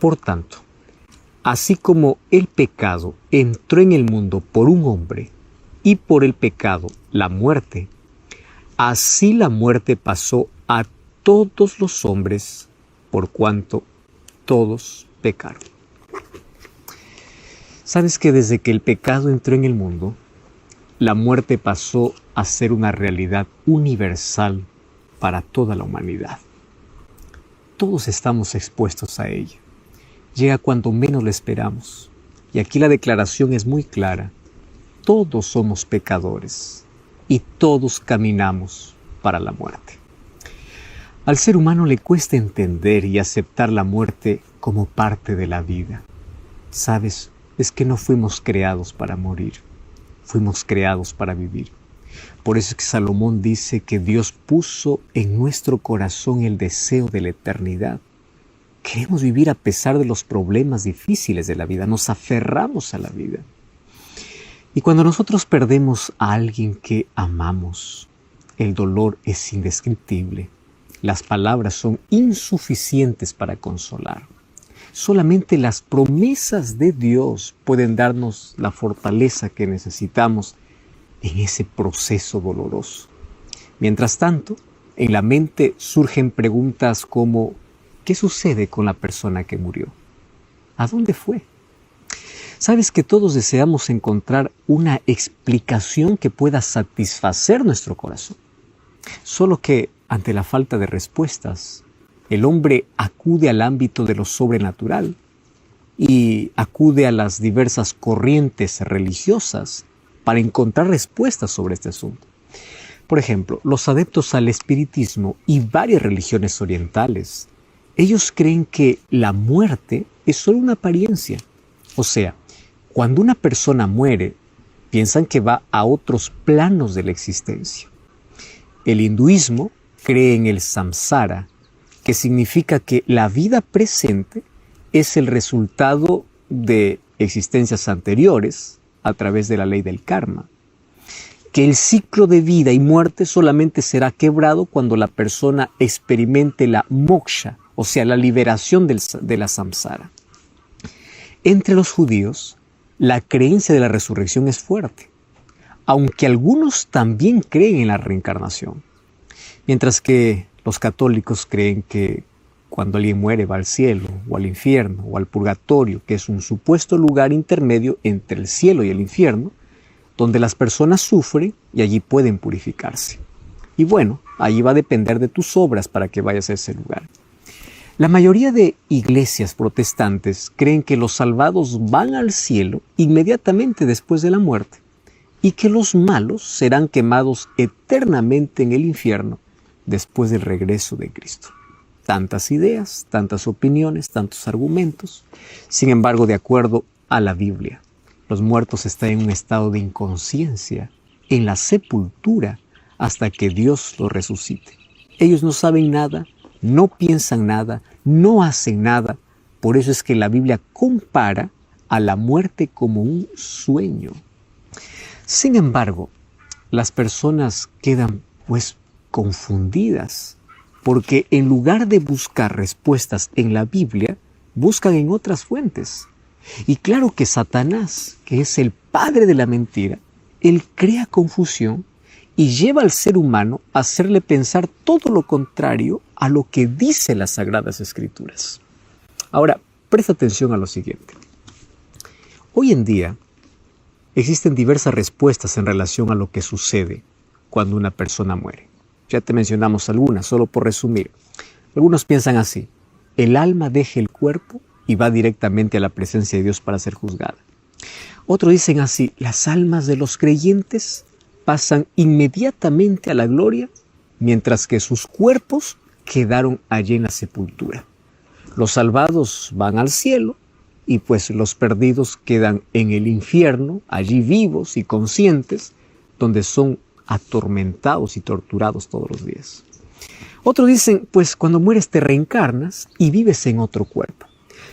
Por tanto, así como el pecado entró en el mundo por un hombre y por el pecado la muerte, así la muerte pasó a todos los hombres por cuanto todos pecaron. ¿Sabes que desde que el pecado entró en el mundo, la muerte pasó a ser una realidad universal para toda la humanidad? Todos estamos expuestos a ella. Llega cuando menos lo esperamos. Y aquí la declaración es muy clara. Todos somos pecadores y todos caminamos para la muerte. Al ser humano le cuesta entender y aceptar la muerte como parte de la vida. ¿Sabes? Es que no fuimos creados para morir. Fuimos creados para vivir. Por eso es que Salomón dice que Dios puso en nuestro corazón el deseo de la eternidad. Queremos vivir a pesar de los problemas difíciles de la vida. Nos aferramos a la vida. Y cuando nosotros perdemos a alguien que amamos, el dolor es indescriptible. Las palabras son insuficientes para consolar. Solamente las promesas de Dios pueden darnos la fortaleza que necesitamos en ese proceso doloroso. Mientras tanto, en la mente surgen preguntas como ¿qué sucede con la persona que murió? ¿A dónde fue? Sabes que todos deseamos encontrar una explicación que pueda satisfacer nuestro corazón. Solo que ante la falta de respuestas, el hombre acude al ámbito de lo sobrenatural y acude a las diversas corrientes religiosas para encontrar respuestas sobre este asunto. Por ejemplo, los adeptos al espiritismo y varias religiones orientales, ellos creen que la muerte es solo una apariencia. O sea, cuando una persona muere, piensan que va a otros planos de la existencia. El hinduismo cree en el samsara, que significa que la vida presente es el resultado de existencias anteriores a través de la ley del karma. Que el ciclo de vida y muerte solamente será quebrado cuando la persona experimente la moksha, o sea, la liberación de la samsara. Entre los judíos, la creencia de la resurrección es fuerte, aunque algunos también creen en la reencarnación. Mientras que los católicos creen que cuando alguien muere va al cielo, o al infierno, o al purgatorio, que es un supuesto lugar intermedio entre el cielo y el infierno, donde las personas sufren y allí pueden purificarse. Y bueno, allí va a depender de tus obras para que vayas a ese lugar. La mayoría de iglesias protestantes creen que los salvados van al cielo inmediatamente después de la muerte y que los malos serán quemados eternamente en el infierno después del regreso de Cristo. Tantas ideas, tantas opiniones, tantos argumentos. Sin embargo, de acuerdo a la Biblia, los muertos están en un estado de inconsciencia, en la sepultura, hasta que Dios los resucite. Ellos no saben nada, no piensan nada, no hacen nada. Por eso es que la Biblia compara a la muerte como un sueño. Sin embargo, las personas quedan confundidas, porque en lugar de buscar respuestas en la Biblia, buscan en otras fuentes. Y claro que Satanás, que es el padre de la mentira, él crea confusión y lleva al ser humano a hacerle pensar todo lo contrario a lo que dicen las Sagradas Escrituras. Ahora, presta atención a lo siguiente. Hoy en día existen diversas respuestas en relación a lo que sucede cuando una persona muere. Ya te mencionamos algunas, solo por resumir. Algunos piensan así: el alma deja el cuerpo y va directamente a la presencia de Dios para ser juzgada. Otros dicen así: las almas de los creyentes pasan inmediatamente a la gloria, mientras que sus cuerpos quedaron allí en la sepultura. Los salvados van al cielo y pues los perdidos quedan en el infierno, allí vivos y conscientes, donde son atormentados y torturados todos los días. Otros dicen, pues cuando mueres te reencarnas y vives en otro cuerpo.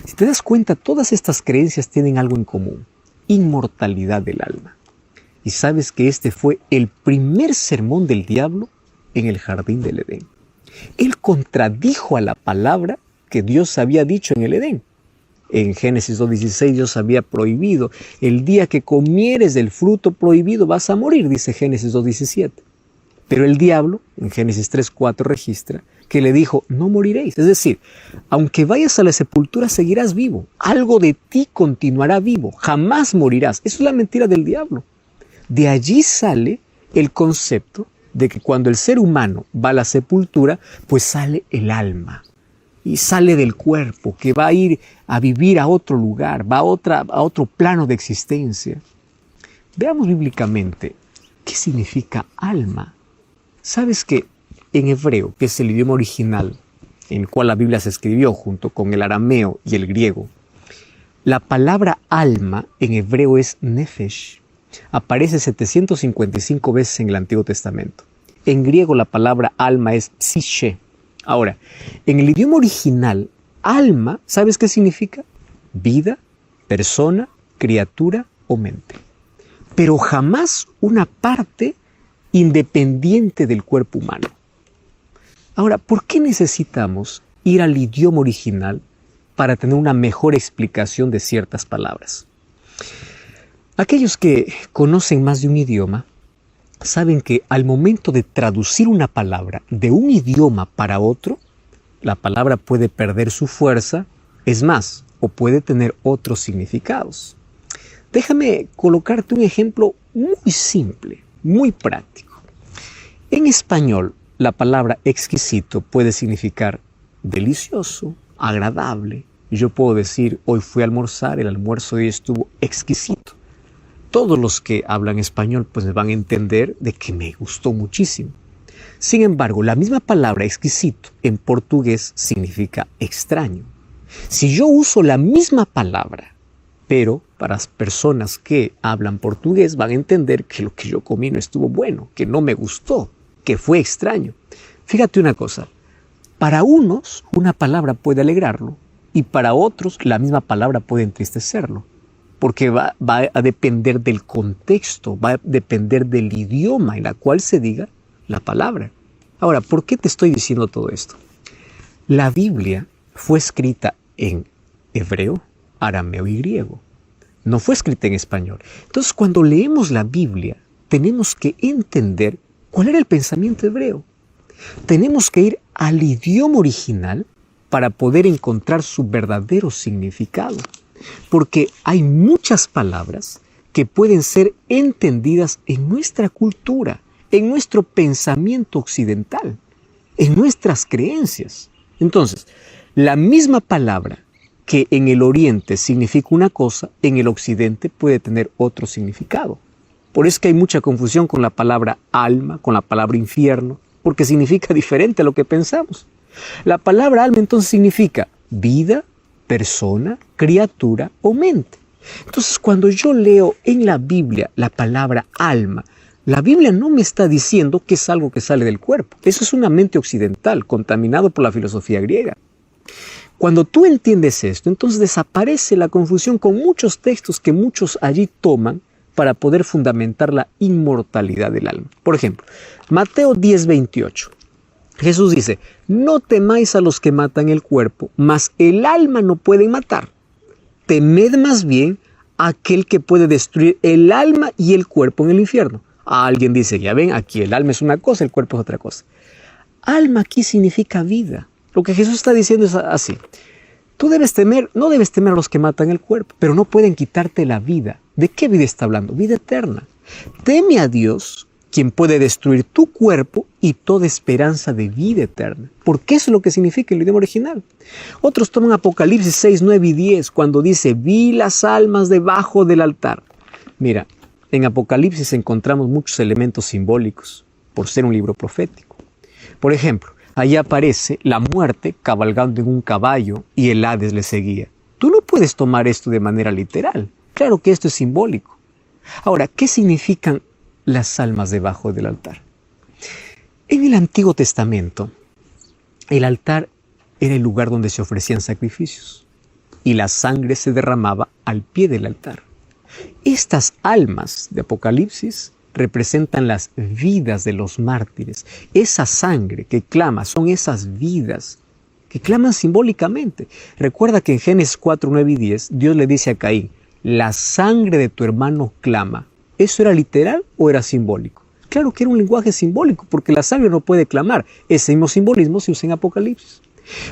Si te das cuenta, todas estas creencias tienen algo en común: inmortalidad del alma. Y sabes que este fue el primer sermón del diablo en el jardín del Edén. Él contradijo a la palabra que Dios había dicho en el Edén. En Génesis 2:16 Dios había prohibido: el día que comieres del fruto prohibido vas a morir, dice Génesis 2:17. Pero el diablo, en Génesis 3:4 registra que le dijo: no moriréis. Es decir, aunque vayas a la sepultura seguirás vivo. Algo de ti continuará vivo. Jamás morirás. Eso es la mentira del diablo. De allí sale el concepto de que cuando el ser humano va a la sepultura, pues sale el alma. Y sale del cuerpo, que va a ir a vivir a otro lugar, va a otro plano de existencia. Veamos bíblicamente qué significa alma. ¿Sabes que en hebreo, que es el idioma original en el cual la Biblia se escribió junto con el arameo y el griego, la palabra alma en hebreo es nefesh? Aparece 755 veces en el Antiguo Testamento. En griego la palabra alma es psiche. Ahora, en el idioma original, alma, ¿sabes qué significa? Vida, persona, criatura o mente. Pero jamás una parte independiente del cuerpo humano. Ahora, ¿por qué necesitamos ir al idioma original para tener una mejor explicación de ciertas palabras? Aquellos que conocen más de un idioma saben que al momento de traducir una palabra de un idioma para otro, la palabra puede perder su fuerza, es más, o puede tener otros significados. Déjame colocarte un ejemplo muy simple, muy práctico. En español, la palabra exquisito puede significar delicioso, agradable. Yo puedo decir: hoy fui a almorzar, el almuerzo de hoy estuvo exquisito. Todos los que hablan español pues me van a entender de que me gustó muchísimo. Sin embargo, la misma palabra exquisito en portugués significa extraño. Si yo uso la misma palabra, pero para las personas que hablan portugués van a entender que lo que yo comí no estuvo bueno, que no me gustó, que fue extraño. Fíjate una cosa, para unos una palabra puede alegrarlo y para otros la misma palabra puede entristecerlo. Porque va a depender del contexto, va a depender del idioma en el cual se diga la palabra. Ahora, ¿por qué te estoy diciendo todo esto? La Biblia fue escrita en hebreo, arameo y griego. No fue escrita en español. Entonces, cuando leemos la Biblia, tenemos que entender cuál era el pensamiento hebreo. Tenemos que ir al idioma original para poder encontrar su verdadero significado. Porque hay muchas palabras que pueden ser entendidas en nuestra cultura, en nuestro pensamiento occidental, en nuestras creencias. Entonces, la misma palabra que en el oriente significa una cosa, en el occidente puede tener otro significado. Por eso es que hay mucha confusión con la palabra alma, con la palabra infierno, porque significa diferente a lo que pensamos. La palabra alma entonces significa vida, persona, criatura o mente. Entonces, cuando yo leo en la Biblia la palabra alma, la Biblia no me está diciendo que es algo que sale del cuerpo. Eso es una mente occidental, contaminado por la filosofía griega. Cuando tú entiendes esto, entonces desaparece la confusión con muchos textos que muchos allí toman para poder fundamentar la inmortalidad del alma. Por ejemplo, Mateo 10:28. Jesús dice: no temáis a los que matan el cuerpo, mas el alma no pueden matar. Temed más bien a aquel que puede destruir el alma y el cuerpo en el infierno. Alguien dice: ya ven, aquí el alma es una cosa, el cuerpo es otra cosa. Alma aquí significa vida. Lo que Jesús está diciendo es así: tú no debes temer a los que matan el cuerpo, pero no pueden quitarte la vida. ¿De qué vida está hablando? Vida eterna. Teme a Dios, quien puede destruir tu cuerpo y toda esperanza de vida eterna. Porque eso es lo que significa el idioma original. Otros toman Apocalipsis 6, 9 y 10 cuando dice: vi las almas debajo del altar. Mira, en Apocalipsis encontramos muchos elementos simbólicos por ser un libro profético. Por ejemplo, allí aparece la muerte cabalgando en un caballo y el Hades le seguía. Tú no puedes tomar esto de manera literal. Claro que esto es simbólico. Ahora, ¿qué significan las almas debajo del altar? En el Antiguo Testamento, el altar era el lugar donde se ofrecían sacrificios y la sangre se derramaba al pie del altar. Estas almas de Apocalipsis representan las vidas de los mártires. Esa sangre que clama son esas vidas que claman simbólicamente. Recuerda que en Génesis 4, 9 y 10, Dios le dice a Caín, la sangre de tu hermano clama. ¿Eso era literal o era simbólico? Claro que era un lenguaje simbólico, porque la sangre no puede clamar. Ese mismo simbolismo se usa en Apocalipsis.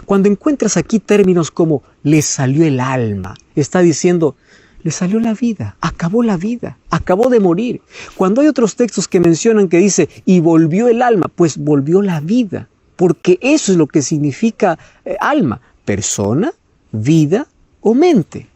Cuando encuentras aquí términos como le salió el alma, está diciendo, le salió la vida, acabó de morir. Cuando hay otros textos que mencionan que dice, y volvió el alma, pues volvió la vida, porque eso es lo que significa alma, persona, vida o mente.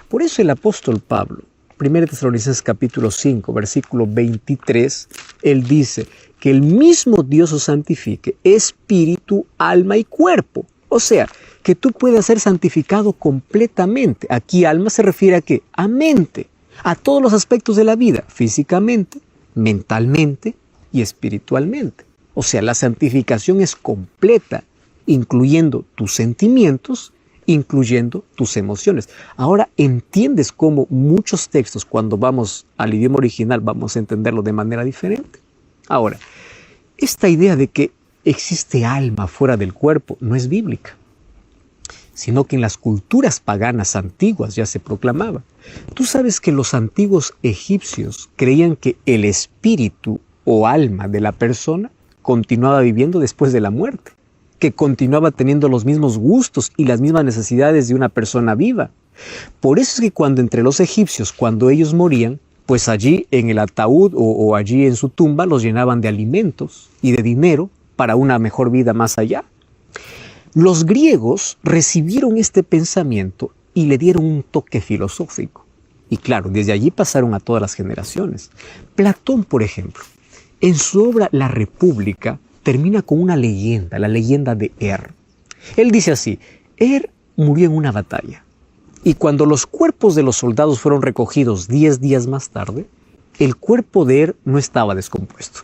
Por eso el apóstol Pablo, 1 Tesalonicenses capítulo 5, versículo 23, él dice que el mismo Dios os santifique, espíritu, alma y cuerpo. O sea, que tú puedas ser santificado completamente. Aquí alma se refiere a ¿qué? A mente, a todos los aspectos de la vida, físicamente, mentalmente y espiritualmente. O sea, la santificación es completa, incluyendo tus sentimientos, incluyendo tus emociones. Ahora entiendes cómo muchos textos, cuando vamos al idioma original, vamos a entenderlo de manera diferente. Ahora, esta idea de que existe alma fuera del cuerpo no es bíblica, sino que en las culturas paganas antiguas ya se proclamaba. Tú sabes que los antiguos egipcios creían que el espíritu o alma de la persona continuaba viviendo después de la muerte, que continuaba teniendo los mismos gustos y las mismas necesidades de una persona viva. Por eso es que cuando entre los egipcios, cuando ellos morían, pues allí en el ataúd o allí en su tumba los llenaban de alimentos y de dinero para una mejor vida más allá. Los griegos recibieron este pensamiento y le dieron un toque filosófico. Y claro, desde allí pasaron a todas las generaciones. Platón, por ejemplo, en su obra La República, termina con una leyenda, la leyenda de Él dice así, murió en una batalla. Y cuando los cuerpos de los soldados fueron recogidos 10 días más tarde, el cuerpo de no estaba descompuesto.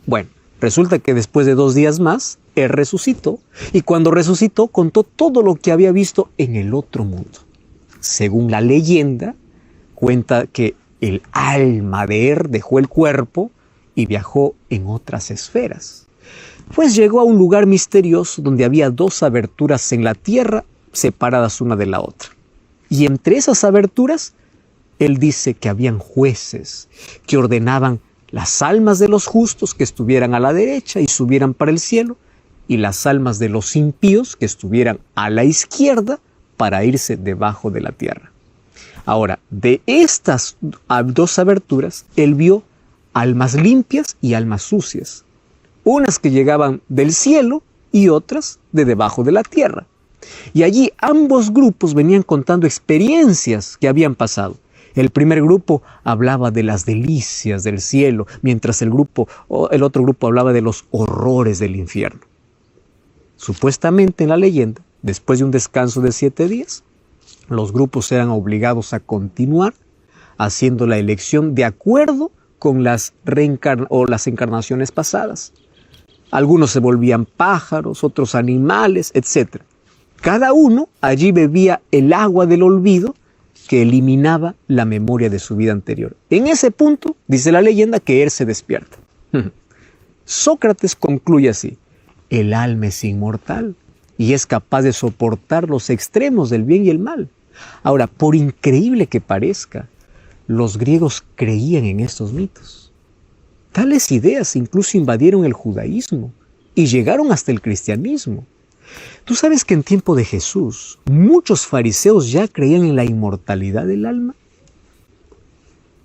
Bueno, resulta que después de 2 días más, resucitó. Y cuando resucitó, contó todo lo que había visto en el otro mundo. Según la leyenda, cuenta que el alma de dejó el cuerpo y viajó en otras esferas. Pues llegó a un lugar misterioso donde había 2 aberturas en la tierra separadas una de la otra. Y entre esas aberturas, él dice que habían jueces que ordenaban las almas de los justos que estuvieran a la derecha y subieran para el cielo, y las almas de los impíos que estuvieran a la izquierda para irse debajo de la tierra. Ahora, de estas 2 aberturas, él vio almas limpias y almas sucias. Unas que llegaban del cielo y otras de debajo de la tierra. Y allí ambos grupos venían contando experiencias que habían pasado. El primer grupo hablaba de las delicias del cielo, mientras el otro grupo hablaba de los horrores del infierno. Supuestamente en la leyenda, después de un descanso de 7 días, los grupos eran obligados a continuar haciendo la elección de acuerdo con las encarnaciones pasadas. Algunos se volvían pájaros, otros animales, etc. Cada uno allí bebía el agua del olvido que eliminaba la memoria de su vida anterior. En ese punto, dice la leyenda, que se despierta. Sócrates concluye así, el alma es inmortal y es capaz de soportar los extremos del bien y el mal. Ahora, por increíble que parezca, los griegos creían en estos mitos. Tales ideas incluso invadieron el judaísmo y llegaron hasta el cristianismo. ¿Tú sabes que en tiempo de Jesús muchos fariseos ya creían en la inmortalidad del alma?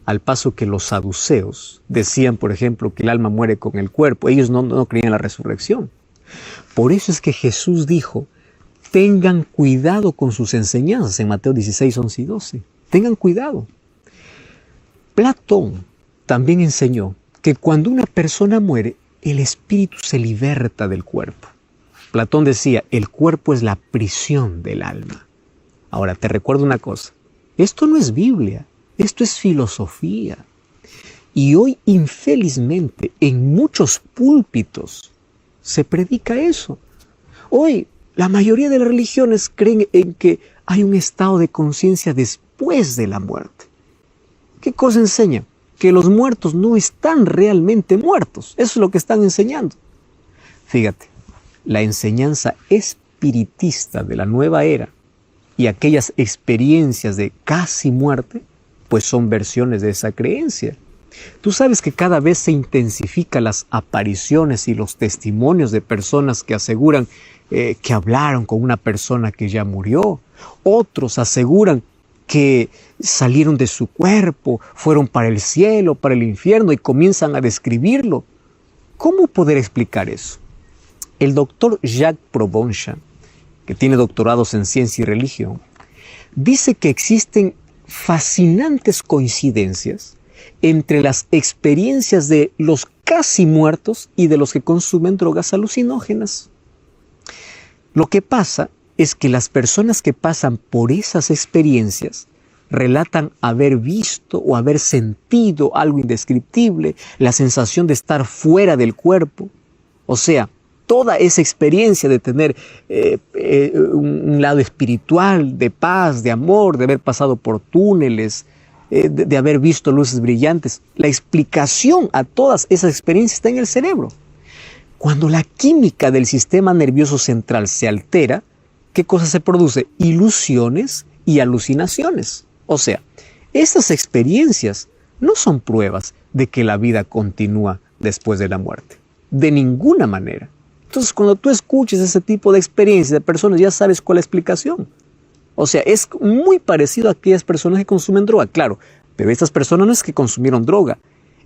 Al paso que los saduceos decían, por ejemplo, que el alma muere con el cuerpo. Ellos no creían en la resurrección. Por eso es que Jesús dijo, tengan cuidado con sus enseñanzas en Mateo 16, 11 y 12. Tengan cuidado. Platón también enseñó que cuando una persona muere, el espíritu se liberta del cuerpo. Platón decía, el cuerpo es la prisión del alma. Ahora, te recuerdo una cosa. Esto no es Biblia, esto es filosofía. Y hoy, infelizmente, en muchos púlpitos se predica eso. Hoy, la mayoría de las religiones creen en que hay un estado de conciencia después de la muerte. ¿Qué cosa enseñan? Que los muertos no están realmente muertos. Eso es lo que están enseñando. Fíjate, la enseñanza espiritista de la nueva era y aquellas experiencias de casi muerte, pues son versiones de esa creencia. Tú sabes que cada vez se intensifican las apariciones y los testimonios de personas que aseguran que hablaron con una persona que ya murió. Otros aseguran que salieron de su cuerpo, fueron para el cielo, para el infierno y comienzan a describirlo. ¿Cómo poder explicar eso? El doctor Jacques Provenza, que tiene doctorados en ciencia y religión, dice que existen fascinantes coincidencias entre las experiencias de los casi muertos y de los que consumen drogas alucinógenas. Lo que pasa es que las personas que pasan por esas experiencias relatan haber visto o haber sentido algo indescriptible, la sensación de estar fuera del cuerpo. O sea, toda esa experiencia de tener un lado espiritual, de paz, de amor, de haber pasado por túneles, de haber visto luces brillantes. La explicación a todas esas experiencias está en el cerebro. Cuando la química del sistema nervioso central se altera, ¿qué cosa se produce? Ilusiones y alucinaciones. O sea, estas experiencias no son pruebas de que la vida continúa después de la muerte. De ninguna manera. Entonces, cuando tú escuches ese tipo de experiencias de personas, ya sabes cuál es la explicación. O sea, es muy parecido a aquellas personas que consumen droga, claro, pero estas personas no es que consumieron droga,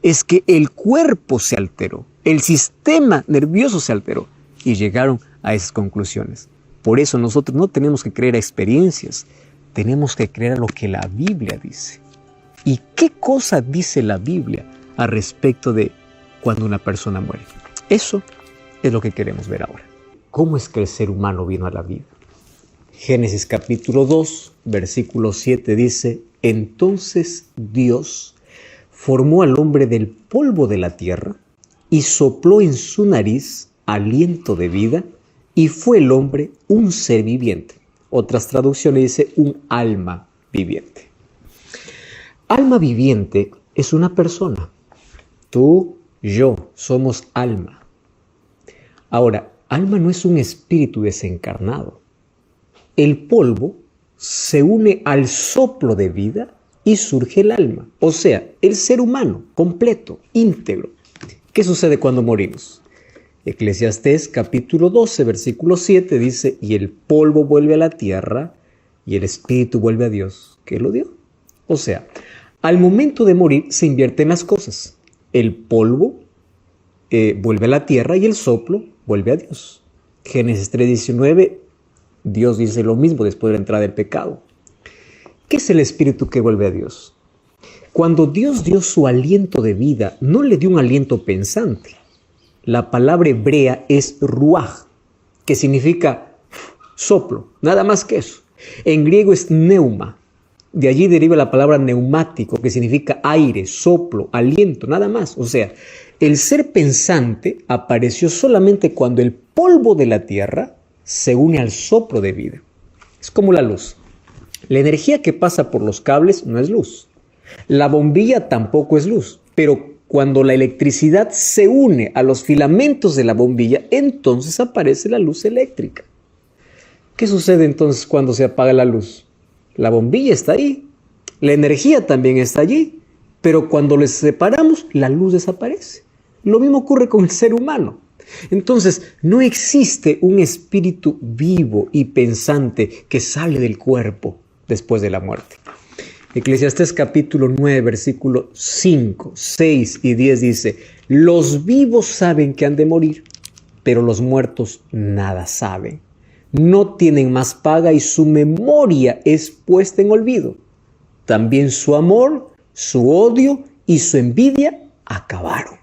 es que el cuerpo se alteró, el sistema nervioso se alteró y llegaron a esas conclusiones. Por eso nosotros no tenemos que creer a experiencias, tenemos que creer a lo que la Biblia dice. ¿Y qué cosa dice la Biblia al respecto de cuando una persona muere? Eso es lo que queremos ver ahora. ¿Cómo es que el ser humano vino a la vida? Génesis capítulo 2, versículo 7 dice: Entonces Dios formó al hombre del polvo de la tierra y sopló en su nariz aliento de vida y fue el hombre un ser viviente. Otras traducciones dice un alma viviente. Alma viviente es una persona. Tú, yo, somos alma. Ahora, alma no es un espíritu desencarnado. El polvo se une al soplo de vida y surge el alma, o sea, el ser humano completo, íntegro. ¿Qué sucede cuando morimos? Eclesiastés capítulo 12, versículo 7 dice: y el polvo vuelve a la tierra y el espíritu vuelve a Dios, que lo dio. O sea, al momento de morir se invierten las cosas. El polvo vuelve a la tierra y el soplo vuelve a Dios. Génesis 3:19, Dios dice lo mismo después de la entrada del pecado. ¿Qué es el espíritu que vuelve a Dios? Cuando Dios dio su aliento de vida, no le dio un aliento pensante. La palabra hebrea es ruaj, que significa soplo, nada más que eso. En griego es neuma. De allí deriva la palabra neumático, que significa aire, soplo, aliento, nada más. O sea, el ser pensante apareció solamente cuando el polvo de la tierra se une al soplo de vida. Es como la luz. La energía que pasa por los cables no es luz. La bombilla tampoco es luz, pero cuando la electricidad se une a los filamentos de la bombilla, entonces aparece la luz eléctrica. ¿Qué sucede entonces cuando se apaga la luz? La bombilla está ahí, la energía también está allí, pero cuando les separamos, la luz desaparece. Lo mismo ocurre con el ser humano. Entonces, no existe un espíritu vivo y pensante que sale del cuerpo después de la muerte. Eclesiastés capítulo 9, versículo 5, 6 y 10 dice: los vivos saben que han de morir, pero los muertos nada saben. No tienen más paga y su memoria es puesta en olvido. También su amor, su odio y su envidia acabaron.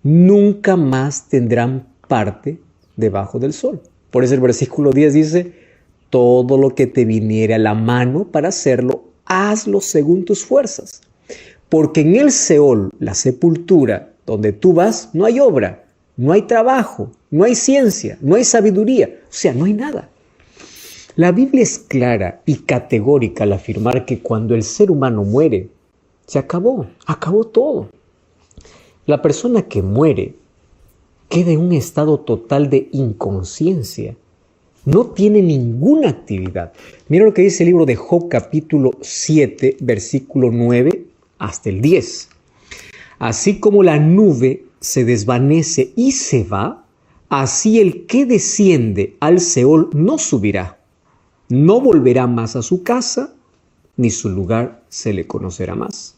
Nunca más tendrán parte debajo del sol. Por eso el versículo 10 dice: todo lo que te viniere a la mano para hacerlo, hazlo según tus fuerzas. Porque en el Seol, la sepultura, donde tú vas, no hay obra, no hay trabajo, no hay ciencia, no hay sabiduría, o sea, no hay nada. La Biblia es clara y categórica al afirmar que cuando el ser humano muere, se acabó todo. La persona que muere queda en un estado total de inconsciencia. No tiene ninguna actividad. Mira lo que dice el libro de Job, capítulo 7, versículo 9 hasta el 10. Así como la nube se desvanece y se va, así el que desciende al Seol no subirá, no volverá más a su casa, ni su lugar se le conocerá más.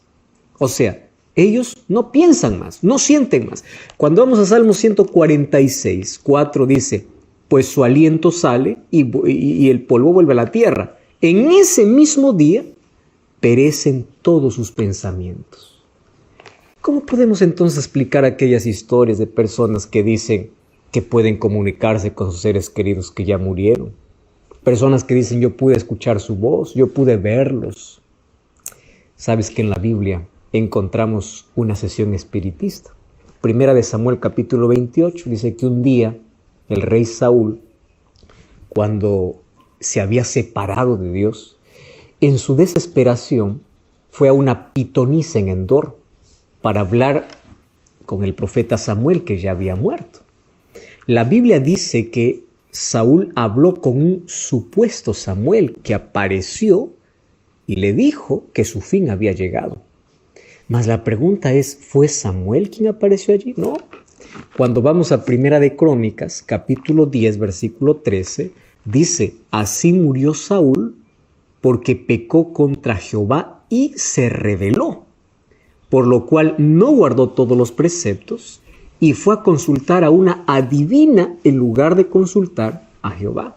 O sea, ellos no piensan más, no sienten más. Cuando vamos a Salmo 146, 4 dice, pues su aliento sale y el polvo vuelve a la tierra. En ese mismo día perecen todos sus pensamientos. ¿Cómo podemos entonces explicar aquellas historias de personas que dicen que pueden comunicarse con sus seres queridos que ya murieron? Personas que dicen, yo pude escuchar su voz, yo pude verlos. ¿Sabes que en la Biblia encontramos una sesión espiritista? Primera de Samuel capítulo 28 dice que un día el rey Saúl, cuando se había separado de Dios, en su desesperación fue a una pitonisa en Endor para hablar con el profeta Samuel, que ya había muerto. La Biblia dice que Saúl habló con un supuesto Samuel que apareció y le dijo que su fin había llegado. Mas la pregunta es, ¿fue Samuel quien apareció allí? No. Cuando vamos a Primera de Crónicas, capítulo 10, versículo 13, dice, así murió Saúl porque pecó contra Jehová y se rebeló, por lo cual no guardó todos los preceptos y fue a consultar a una adivina en lugar de consultar a Jehová.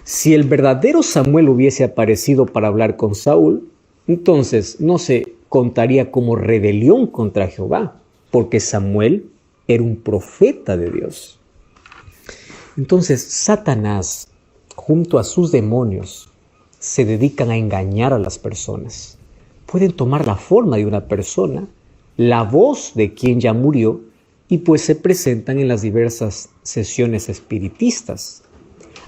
Si el verdadero Samuel hubiese aparecido para hablar con Saúl, entonces no se contaría como rebelión contra Jehová, porque Samuel era un profeta de Dios. Entonces Satanás, junto a sus demonios, se dedican a engañar a las personas. Pueden tomar la forma de una persona, la voz de quien ya murió, y pues se presentan en las diversas sesiones espiritistas.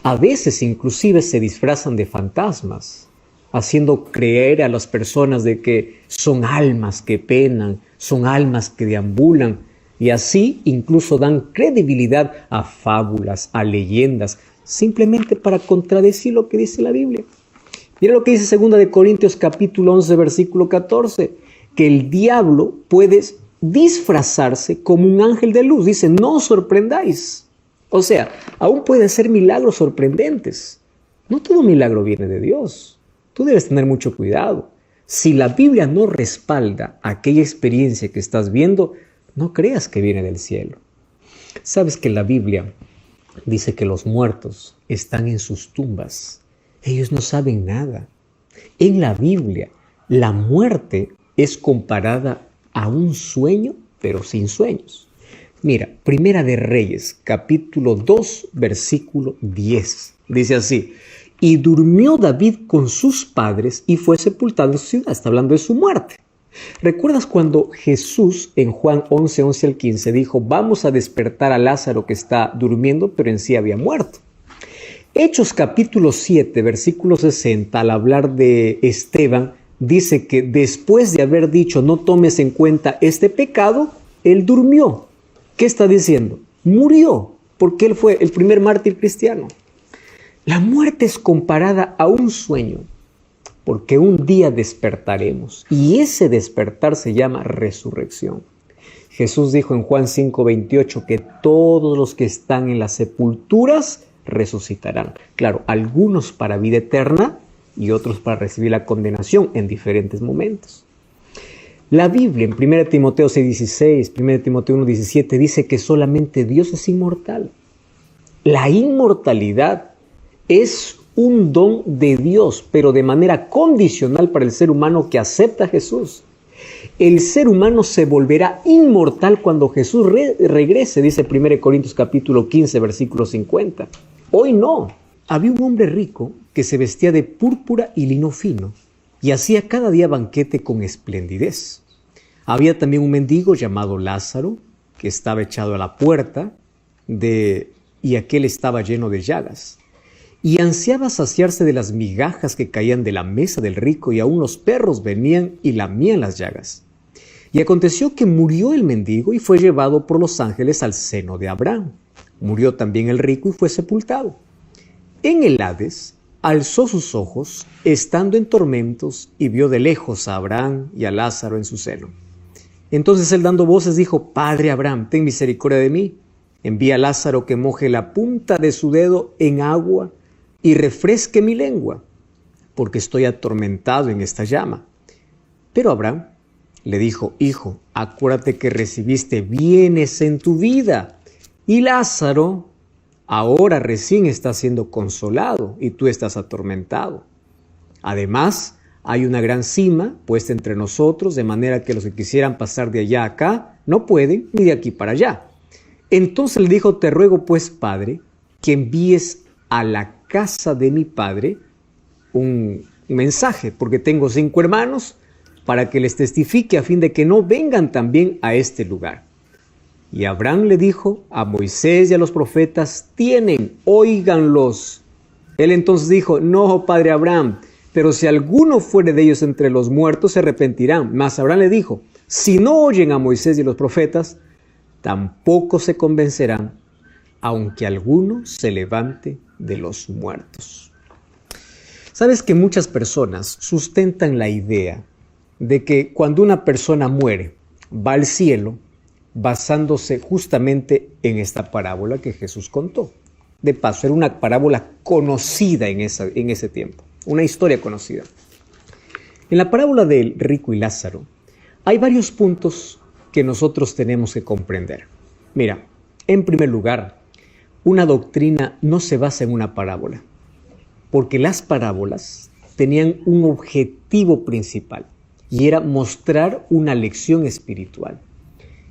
A veces inclusive se disfrazan de fantasmas, haciendo creer a las personas de que son almas que penan, son almas que deambulan, y así incluso dan credibilidad a fábulas, a leyendas, simplemente para contradecir lo que dice la Biblia. Mira lo que dice 2 de Corintios capítulo 11, versículo 14, que el diablo puede disfrazarse como un ángel de luz. Dice, no os sorprendáis. O sea, aún puede hacer milagros sorprendentes. No todo milagro viene de Dios. Tú debes tener mucho cuidado. Si la Biblia no respalda aquella experiencia que estás viendo, no creas que viene del cielo. Sabes que la Biblia dice que los muertos están en sus tumbas. Ellos no saben nada. En la Biblia, la muerte es comparada a un sueño, pero sin sueños. Mira, Primera de Reyes, capítulo 2, versículo 10. Dice así, y durmió David con sus padres y fue sepultado en su ciudad. Está hablando de su muerte. ¿Recuerdas cuando Jesús en Juan 11, 11 al 15 dijo, vamos a despertar a Lázaro que está durmiendo, pero en sí había muerto? Hechos capítulo 7, versículo 60, al hablar de Esteban, dice que después de haber dicho no tomes en cuenta este pecado, él durmió. ¿Qué está diciendo? Murió, porque él fue el primer mártir cristiano. La muerte es comparada a un sueño, porque un día despertaremos, y ese despertar se llama resurrección. Jesús dijo en Juan 5, 28 que todos los que están en las sepulturas resucitarán. Claro, algunos para vida eterna y otros para recibir la condenación en diferentes momentos. La Biblia en 1 Timoteo 6:16, 1 Timoteo 1:17 dice que solamente Dios es inmortal. La inmortalidad es un don de Dios, pero de manera condicional para el ser humano que acepta a Jesús. El ser humano se volverá inmortal cuando Jesús regrese, dice 1 Corintios capítulo 15, versículo 50. Hoy no. Había un hombre rico que se vestía de púrpura y lino fino y hacía cada día banquete con esplendidez. Había también un mendigo llamado Lázaro que estaba echado a la puerta y aquel estaba lleno de llagas. Y ansiaba saciarse de las migajas que caían de la mesa del rico, y aún los perros venían y lamían las llagas. Y aconteció que murió el mendigo y fue llevado por los ángeles al seno de Abraham. Murió también el rico y fue sepultado. En el Hades alzó sus ojos, estando en tormentos, y vio de lejos a Abraham y a Lázaro en su seno. Entonces él, dando voces, dijo: Padre Abraham, ten misericordia de mí. Envía a Lázaro que moje la punta de su dedo en agua y refresque mi lengua, porque estoy atormentado en esta llama. Pero Abraham le dijo: Hijo, acuérdate que recibiste bienes en tu vida, y Lázaro ahora recién está siendo consolado y tú estás atormentado. Además, hay una gran cima puesta entre nosotros, de manera que los que quisieran pasar de allá a acá no pueden, ni de aquí para allá. Entonces le dijo: Te ruego pues, Padre, que envíes a la casa de mi padre un mensaje, porque tengo 5 hermanos, para que les testifique, a fin de que no vengan también a este lugar. Y Abraham le dijo: A Moisés y a los profetas tienen, óiganlos. Él entonces dijo: No, padre Abraham, pero si alguno fuere de ellos entre los muertos, se arrepentirán. Mas Abraham le dijo: Si no oyen a Moisés y a los profetas, tampoco se convencerán, aunque alguno se levante de los muertos. Sabes que muchas personas sustentan la idea de que cuando una persona muere, va al cielo, basándose justamente en esta parábola que Jesús contó. De paso, era una parábola conocida en ese tiempo, una historia conocida. En la parábola del rico y Lázaro, hay varios puntos que nosotros tenemos que comprender. Mira, en primer lugar, una doctrina no se basa en una parábola, porque las parábolas tenían un objetivo principal, y era mostrar una lección espiritual.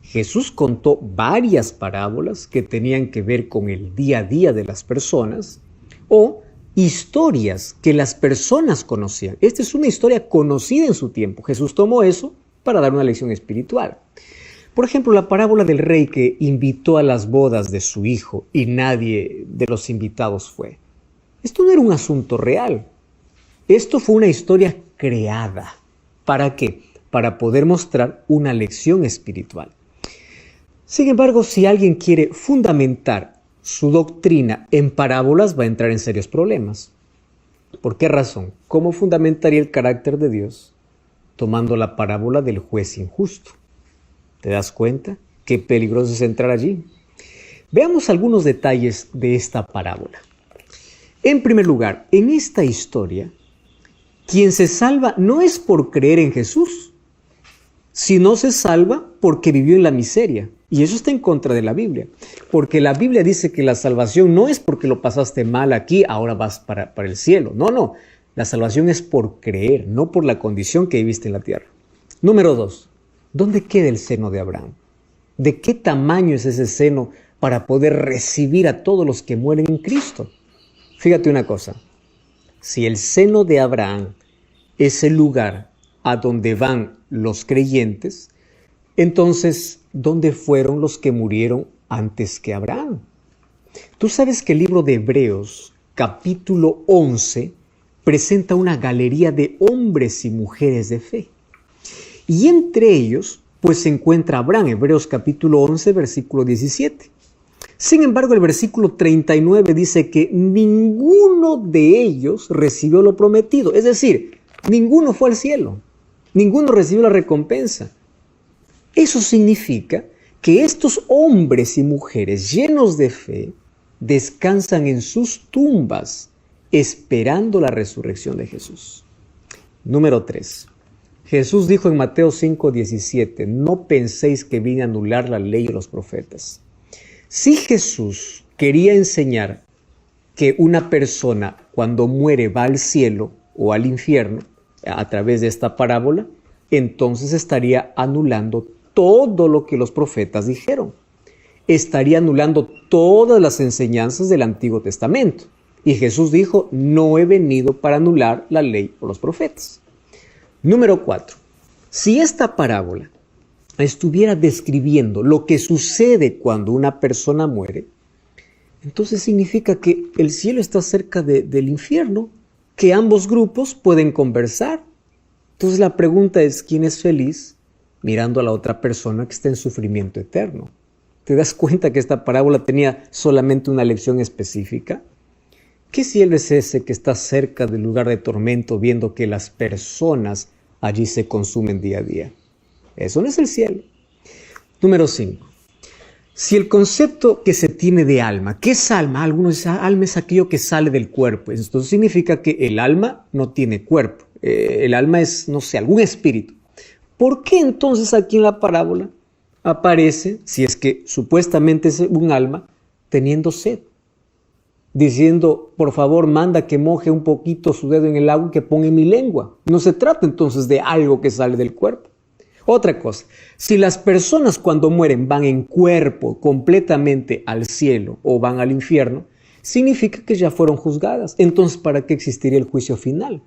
Jesús contó varias parábolas que tenían que ver con el día a día de las personas o historias que las personas conocían. Esta es una historia conocida en su tiempo. Jesús tomó eso para dar una lección espiritual. Por ejemplo, la parábola del rey que invitó a las bodas de su hijo y nadie de los invitados fue. Esto no era un asunto real. Esto fue una historia creada. ¿Para qué? Para poder mostrar una lección espiritual. Sin embargo, si alguien quiere fundamentar su doctrina en parábolas, va a entrar en serios problemas. ¿Por qué razón? ¿Cómo fundamentaría el carácter de Dios tomando la parábola del juez injusto? ¿Te das cuenta? Qué peligroso es entrar allí. Veamos algunos detalles de esta parábola. En primer lugar, en esta historia, quien se salva no es por creer en Jesús, sino se salva porque vivió en la miseria. Y eso está en contra de la Biblia, porque la Biblia dice que la salvación no es porque lo pasaste mal aquí, ahora vas para el cielo. No, la salvación es por creer, no por la condición que viviste en la tierra. Número 2, ¿dónde queda el seno de Abraham? ¿De qué tamaño es ese seno para poder recibir a todos los que mueren en Cristo? Fíjate una cosa, si el seno de Abraham es el lugar a donde van los creyentes, entonces, ¿dónde fueron los que murieron antes que Abraham? Tú sabes que el libro de Hebreos, capítulo 11, presenta una galería de hombres y mujeres de fe. Y entre ellos, pues se encuentra Abraham, Hebreos capítulo 11, versículo 17. Sin embargo, el versículo 39 dice que ninguno de ellos recibió lo prometido. Es decir, ninguno fue al cielo, ninguno recibió la recompensa. Eso significa que estos hombres y mujeres llenos de fe descansan en sus tumbas esperando la resurrección de Jesús. Número 3. Jesús dijo en Mateo 5:17, no penséis que vine a anular la ley o los profetas. Si Jesús quería enseñar que una persona cuando muere va al cielo o al infierno a través de esta parábola, entonces estaría anulando todo lo que los profetas dijeron. Estaría anulando todas las enseñanzas del Antiguo Testamento. Y Jesús dijo, no he venido para anular la ley o los profetas. Número 4. Si esta parábola estuviera describiendo lo que sucede cuando una persona muere, entonces significa que el cielo está cerca del infierno, que ambos grupos pueden conversar. Entonces la pregunta es, ¿quién es feliz mirando a la otra persona que está en sufrimiento eterno? ¿Te das cuenta que esta parábola tenía solamente una lección específica? ¿Qué cielo es ese que está cerca del lugar de tormento viendo que las personas allí se consumen día a día? Eso no es el cielo. Número 5. Si el concepto que se tiene de alma, ¿qué es alma? Algunos dicen, alma es aquello que sale del cuerpo. Esto significa que el alma no tiene cuerpo. El alma es, no sé, algún espíritu. ¿Por qué entonces aquí en la parábola aparece, si es que supuestamente es un alma, teniendo sed? Diciendo, por favor, manda que moje un poquito su dedo en el agua y que ponga en mi lengua. No se trata entonces de algo que sale del cuerpo. Otra cosa, si las personas cuando mueren van en cuerpo completamente al cielo o van al infierno, significa que ya fueron juzgadas. Entonces, ¿para qué existiría el juicio final?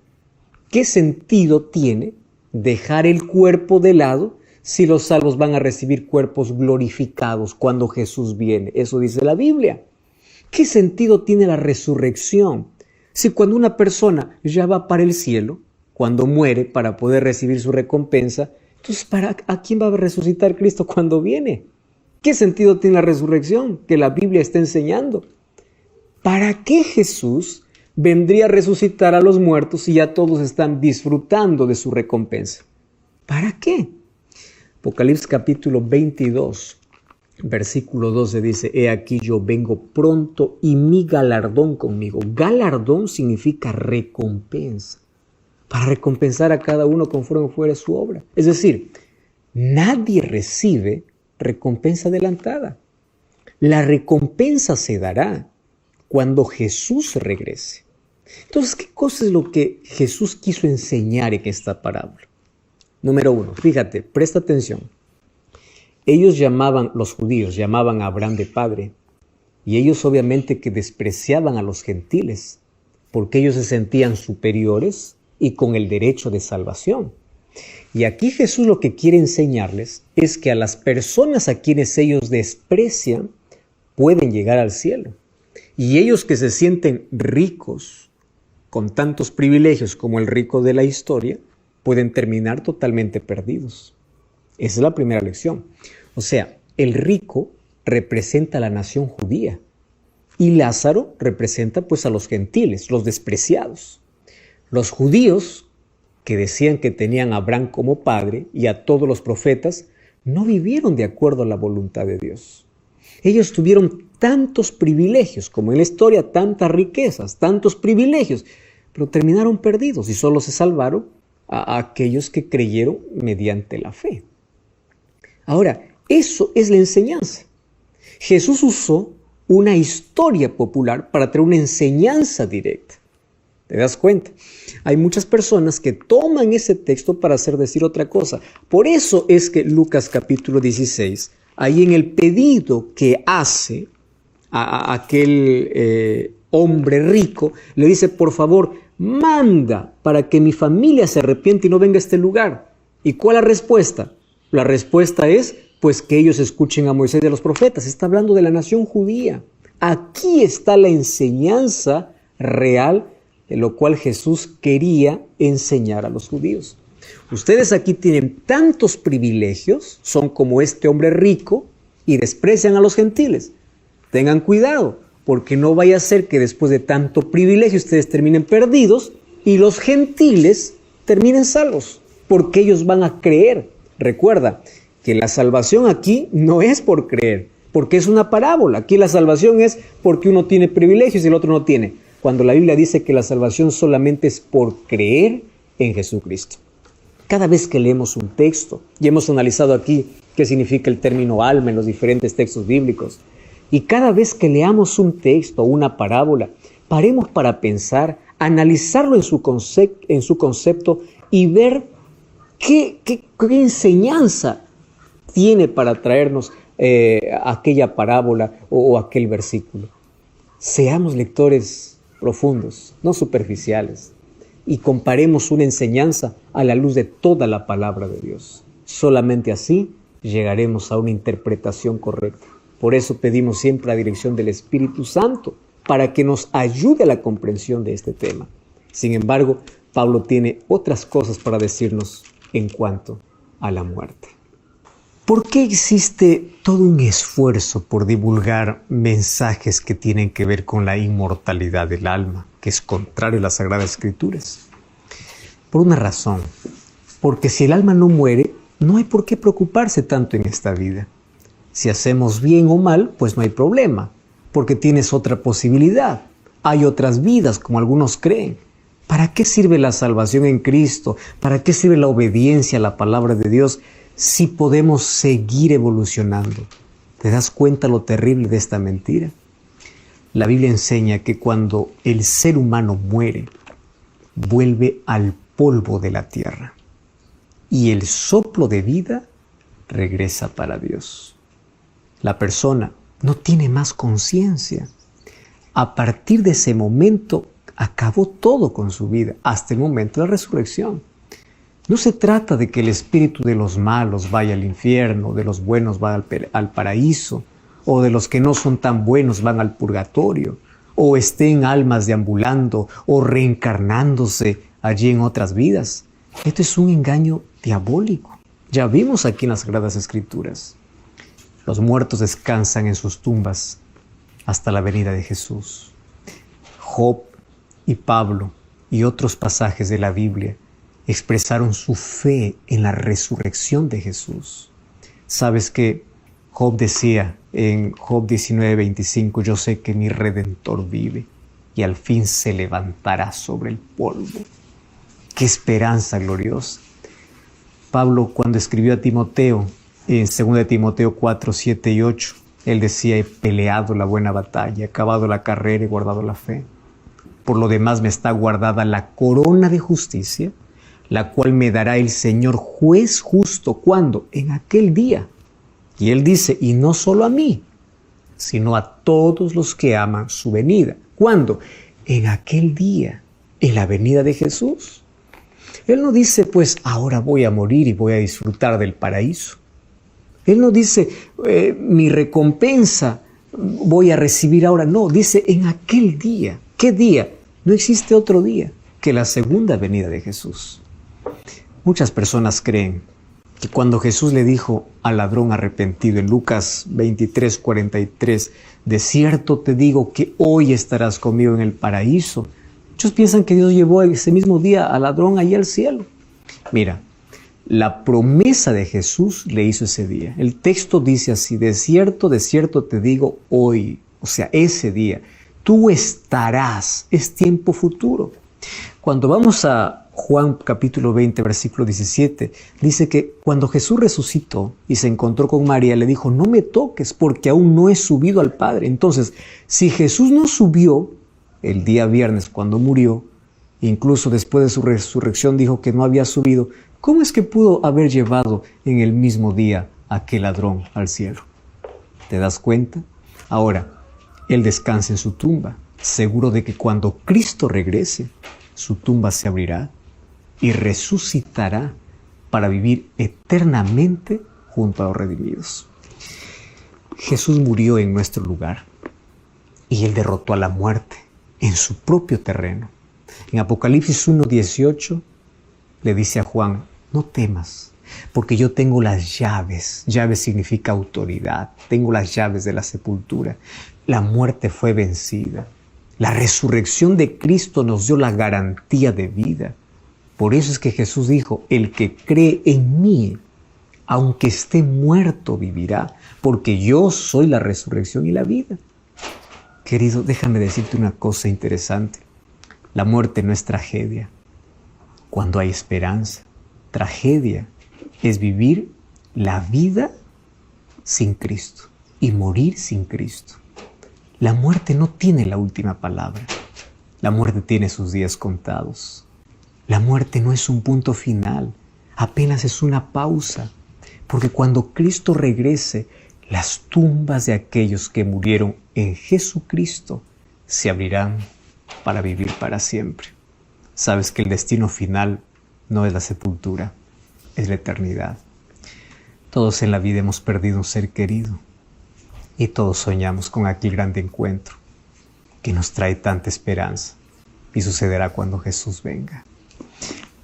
¿Qué sentido tiene dejar el cuerpo de lado si los salvos van a recibir cuerpos glorificados cuando Jesús viene? Eso dice la Biblia. ¿Qué sentido tiene la resurrección? Si cuando una persona ya va para el cielo, cuando muere para poder recibir su recompensa, entonces ¿a quién va a resucitar Cristo cuando viene? ¿Qué sentido tiene la resurrección que la Biblia está enseñando? ¿Para qué Jesús vendría a resucitar a los muertos si ya todos están disfrutando de su recompensa? ¿Para qué? Apocalipsis capítulo 22. Versículo 12 dice, he aquí yo vengo pronto y mi galardón conmigo. Galardón significa recompensa, para recompensar a cada uno conforme fuere su obra. Es decir, nadie recibe recompensa adelantada. La recompensa se dará cuando Jesús regrese. Entonces, ¿qué cosa es lo que Jesús quiso enseñar en esta parábola? Número 1, fíjate, presta atención. Los judíos llamaban a Abraham de padre, y ellos obviamente que despreciaban a los gentiles, porque ellos se sentían superiores y con el derecho de salvación. Y aquí Jesús lo que quiere enseñarles es que a las personas a quienes ellos desprecian pueden llegar al cielo. Y ellos que se sienten ricos, con tantos privilegios como el rico de la historia, pueden terminar totalmente perdidos. Esa es la primera lección. O sea, el rico representa a la nación judía y Lázaro representa pues a los gentiles, los despreciados. Los judíos, que decían que tenían a Abraham como padre y a todos los profetas, no vivieron de acuerdo a la voluntad de Dios. Ellos tuvieron tantos privilegios, como en la historia, tantas riquezas, tantos privilegios, pero terminaron perdidos y solo se salvaron a aquellos que creyeron mediante la fe. Ahora, eso es la enseñanza. Jesús usó una historia popular para traer una enseñanza directa. ¿Te das cuenta? Hay muchas personas que toman ese texto para hacer decir otra cosa. Por eso es que Lucas capítulo 16, ahí en el pedido que hace a aquel hombre rico, le dice, por favor, manda para que mi familia se arrepiente y no venga a este lugar. ¿Y cuál es la respuesta? La respuesta es, pues que ellos escuchen a Moisés y a los profetas. Está hablando de la nación judía. Aquí está la enseñanza real de lo cual Jesús quería enseñar a los judíos. Ustedes aquí tienen tantos privilegios, son como este hombre rico y desprecian a los gentiles. Tengan cuidado, porque no vaya a ser que después de tanto privilegio ustedes terminen perdidos y los gentiles terminen salvos, porque ellos van a creer. Recuerda que la salvación aquí no es por creer, porque es una parábola. Aquí la salvación es porque uno tiene privilegios y el otro no tiene. Cuando la Biblia dice que la salvación solamente es por creer en Jesucristo. Cada vez que leemos un texto, y hemos analizado aquí qué significa el término alma en los diferentes textos bíblicos, y cada vez que leamos un texto o una parábola, paremos para pensar, analizarlo en su concepto y ver qué enseñanza tiene para traernos aquella parábola o aquel versículo. Seamos lectores profundos, no superficiales, y comparemos una enseñanza a la luz de toda la palabra de Dios. Solamente así llegaremos a una interpretación correcta. Por eso pedimos siempre la dirección del Espíritu Santo para que nos ayude a la comprensión de este tema. Sin embargo, Pablo tiene otras cosas para decirnos en cuanto a la muerte. ¿Por qué existe todo un esfuerzo por divulgar mensajes que tienen que ver con la inmortalidad del alma, que es contrario a las Sagradas Escrituras? Por una razón, porque si el alma no muere, no hay por qué preocuparse tanto en esta vida. Si hacemos bien o mal, pues no hay problema, porque tienes otra posibilidad. Hay otras vidas, como algunos creen. ¿Para qué sirve la salvación en Cristo? ¿Para qué sirve la obediencia a la palabra de Dios si podemos seguir evolucionando? ¿Te das cuenta lo terrible de esta mentira? La Biblia enseña que cuando el ser humano muere, vuelve al polvo de la tierra y el soplo de vida regresa para Dios. La persona no tiene más conciencia. A partir de ese momento acabó todo con su vida, hasta el momento de la resurrección. No se trata de que el espíritu de los malos vaya al infierno, de los buenos va al paraíso, o de los que no son tan buenos van al purgatorio, o estén almas deambulando o reencarnándose allí en otras vidas. Esto es un engaño diabólico. Ya vimos aquí en las Sagradas Escrituras. Los muertos descansan en sus tumbas hasta la venida de Jesús. Job y Pablo y otros pasajes de la Biblia expresaron su fe en la resurrección de Jesús. ¿Sabes qué? Job decía en Job 19:25, yo sé que mi Redentor vive y al fin se levantará sobre el polvo. ¡Qué esperanza gloriosa! Pablo, cuando escribió a Timoteo, en 2 Timoteo 4, 7 y 8, él decía, he peleado la buena batalla, he acabado la carrera y guardado la fe. Por lo demás me está guardada la corona de justicia, la cual me dará el Señor juez justo. ¿Cuándo? En aquel día. Y él dice, y no solo a mí, sino a todos los que aman su venida. ¿Cuándo? En aquel día, en la venida de Jesús. Él no dice, pues ahora voy a morir y voy a disfrutar del paraíso. Él no dice, mi recompensa voy a recibir ahora. No, dice en aquel día. ¿Qué día? No existe otro día que la segunda venida de Jesús. Muchas personas creen que cuando Jesús le dijo al ladrón arrepentido en Lucas 23, 43, de cierto te digo que hoy estarás conmigo en el paraíso, muchos piensan que Dios llevó ese mismo día al ladrón allí al cielo. Mira, la promesa de Jesús le hizo ese día. El texto dice así, de cierto te digo hoy, o sea, ese día, tú estarás, es tiempo futuro. Cuando vamos a Juan capítulo 20, versículo 17, dice que cuando Jesús resucitó y se encontró con María, le dijo, no me toques porque aún no he subido al Padre. Entonces, si Jesús no subió el día viernes cuando murió, incluso después de su resurrección dijo que no había subido, ¿cómo es que pudo haber llevado en el mismo día a aquel ladrón al cielo? ¿Te das cuenta? Ahora, él descansa en su tumba, seguro de que cuando Cristo regrese, su tumba se abrirá y resucitará para vivir eternamente junto a los redimidos. Jesús murió en nuestro lugar y Él derrotó a la muerte en su propio terreno. En Apocalipsis 1:18 le dice a Juan, no temas, porque yo tengo las llaves. Llaves significa autoridad. Tengo las llaves de la sepultura. La muerte fue vencida. La resurrección de Cristo nos dio la garantía de vida. Por eso es que Jesús dijo, el que cree en mí, aunque esté muerto, vivirá, porque yo soy la resurrección y la vida. Querido, déjame decirte una cosa interesante. La muerte no es tragedia cuando hay esperanza. Tragedia es vivir la vida sin Cristo y morir sin Cristo. La muerte no tiene la última palabra. La muerte tiene sus días contados. La muerte no es un punto final, apenas es una pausa, porque cuando Cristo regrese, las tumbas de aquellos que murieron en Jesucristo se abrirán para vivir para siempre. Sabes que el destino final no es la sepultura, es la eternidad. Todos en la vida hemos perdido un ser querido y todos soñamos con aquel grande encuentro que nos trae tanta esperanza y sucederá cuando Jesús venga.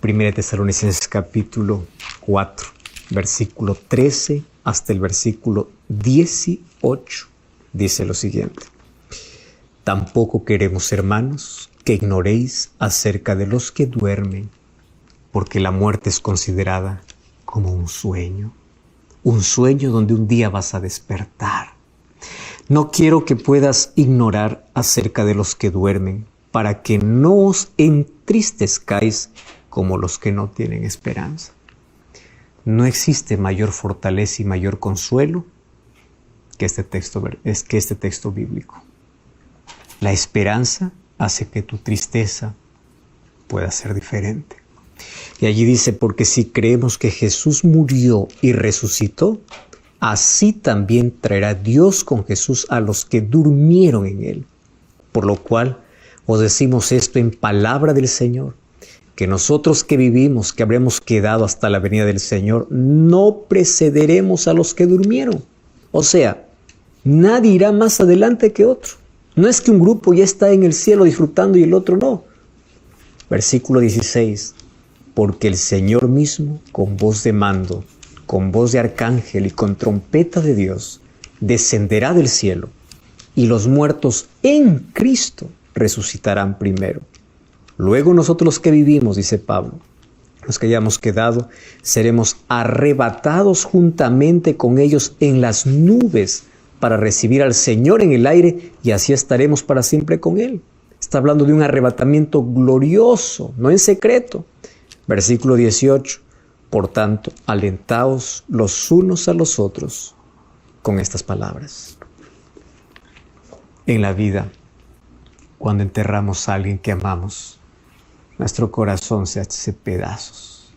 1 Tesalonicenses capítulo 4, versículo 13 hasta el versículo 18 dice lo siguiente: tampoco queremos, hermanos, que ignoréis acerca de los que duermen, porque la muerte es considerada como un sueño donde un día vas a despertar. No quiero que puedas ignorar acerca de los que duermen, para que no os entristezcáis como los que no tienen esperanza. No existe mayor fortaleza y mayor consuelo que este texto bíblico. La esperanza hace que tu tristeza pueda ser diferente. Y allí dice: porque si creemos que Jesús murió y resucitó, así también traerá Dios con Jesús a los que durmieron en él. Por lo cual os decimos esto en palabra del Señor, que nosotros que vivimos, que habremos quedado hasta la venida del Señor, no precederemos a los que durmieron. O sea, nadie irá más adelante que otro. No es que un grupo ya está en el cielo disfrutando y el otro no. Versículo 16. Porque el Señor mismo, con voz de mando, con voz de arcángel y con trompeta de Dios, descenderá del cielo, y los muertos en Cristo resucitarán primero. Luego nosotros que vivimos, dice Pablo, los que hayamos quedado, seremos arrebatados juntamente con ellos en las nubes para recibir al Señor en el aire, y así estaremos para siempre con Él. Está hablando de un arrebatamiento glorioso, no en secreto. Versículo 18. Por tanto, alentaos los unos a los otros con estas palabras. En la vida, cuando enterramos a alguien que amamos, nuestro corazón se hace pedazos.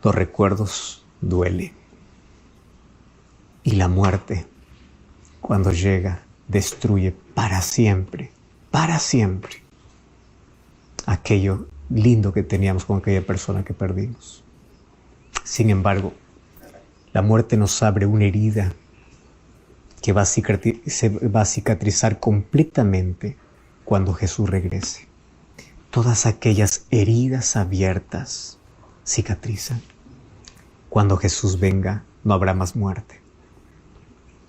Los recuerdos duelen. Y la muerte, cuando llega, destruye para siempre aquello lindo que teníamos con aquella persona que perdimos. Sin embargo, la muerte nos abre una herida que se va a cicatrizar completamente cuando Jesús regrese. Todas aquellas heridas abiertas cicatrizan. Cuando Jesús venga, no habrá más muerte.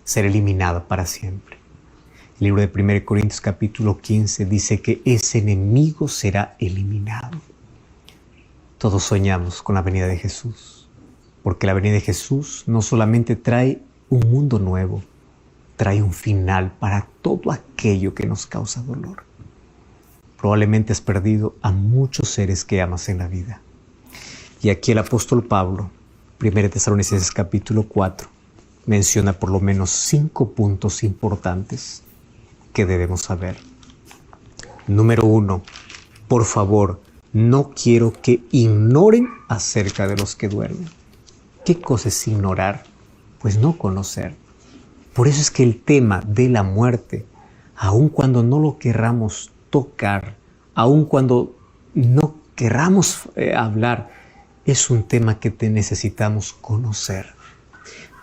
Será eliminada para siempre. El libro de 1 Corintios capítulo 15 dice que ese enemigo será eliminado. Todos soñamos con la venida de Jesús, porque la venida de Jesús no solamente trae un mundo nuevo, trae un final para todo aquello que nos causa dolor. Probablemente has perdido a muchos seres que amas en la vida. Y aquí el apóstol Pablo, 1 Tesalonicenses capítulo 4, menciona por lo menos 5 puntos importantes que debemos saber. Número 1, por favor, no quiero que ignoren acerca de los que duermen. ¿Qué cosa es ignorar? Pues no conocer. Por eso es que el tema de la muerte, aun cuando no lo querramos tocar, aun cuando no querramos hablar, es un tema que necesitamos conocer.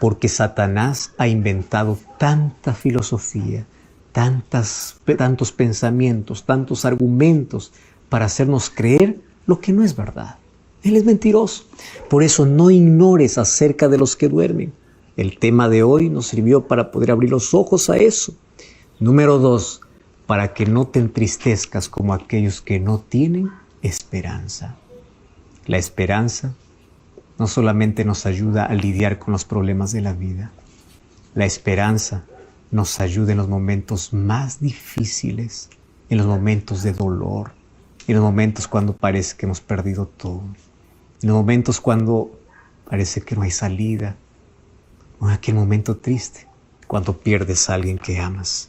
Porque Satanás ha inventado tanta filosofía, tantos pensamientos, tantos argumentos para hacernos creer lo que no es verdad. Él es mentiroso. Por eso no ignores acerca de los que duermen. El tema de hoy nos sirvió para poder abrir los ojos a eso. Número 2, para que no te entristezcas como aquellos que no tienen esperanza. La esperanza no solamente nos ayuda a lidiar con los problemas de la vida. La esperanza nos ayuda en los momentos más difíciles, en los momentos de dolor, en los momentos cuando parece que hemos perdido todo, en los momentos cuando parece que no hay salida, o en aquel momento triste, cuando pierdes a alguien que amas.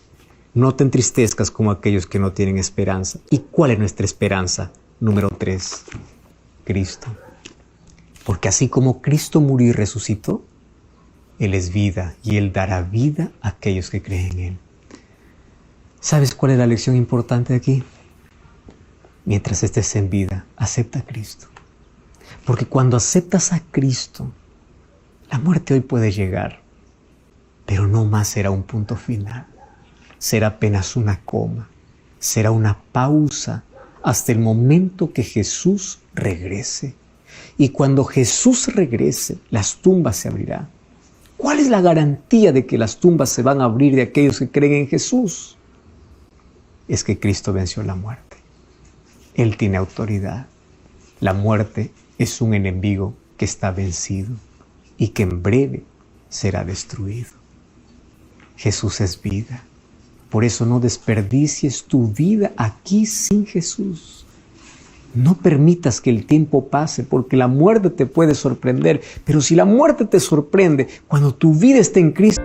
No te entristezcas como aquellos que no tienen esperanza. ¿Y cuál es nuestra esperanza? Número 3, Cristo. Porque así como Cristo murió y resucitó, Él es vida y Él dará vida a aquellos que creen en Él. ¿Sabes cuál es la lección importante aquí? Mientras estés en vida, acepta a Cristo. Porque cuando aceptas a Cristo, la muerte hoy puede llegar, pero no más será un punto final. Será apenas una coma, será una pausa hasta el momento que Jesús regrese. Y cuando Jesús regrese, las tumbas se abrirán. ¿Cuál es la garantía de que las tumbas se van a abrir de aquellos que creen en Jesús? Es que Cristo venció la muerte. Él tiene autoridad. La muerte es un enemigo que está vencido y que en breve será destruido. Jesús es vida. Por eso no desperdicies tu vida aquí sin Jesús. No permitas que el tiempo pase, porque la muerte te puede sorprender. Pero si la muerte te sorprende, cuando tu vida está en Cristo,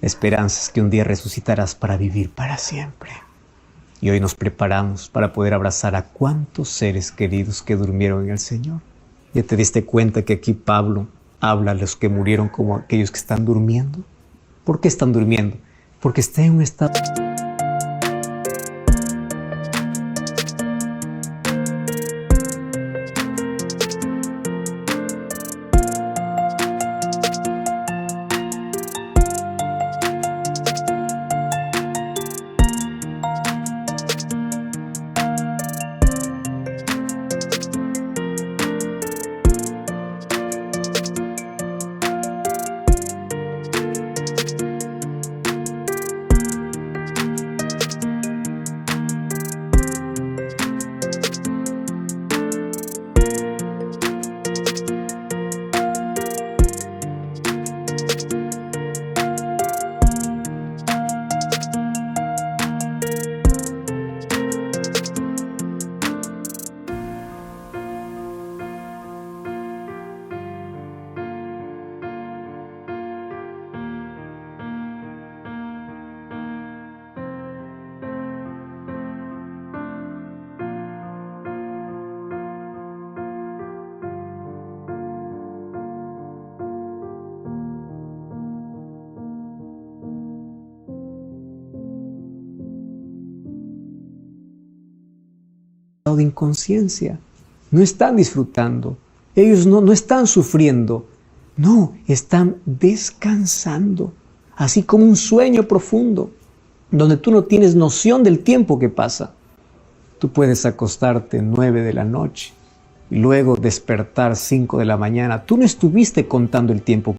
esperanzas que un día resucitarás para vivir para siempre. Y hoy nos preparamos para poder abrazar a cuantos seres queridos que durmieron en el Señor. ¿Ya te diste cuenta que aquí Pablo habla a los que murieron como aquellos que están durmiendo? ¿Por qué están durmiendo? Porque están en un estado de inconsciencia. No están disfrutando. Ellos no están sufriendo. No, están descansando. Así como un sueño profundo, donde tú no tienes noción del tiempo que pasa. Tú puedes acostarte 9 de la noche y luego despertar 5 de la mañana. Tú no estuviste contando el tiempo.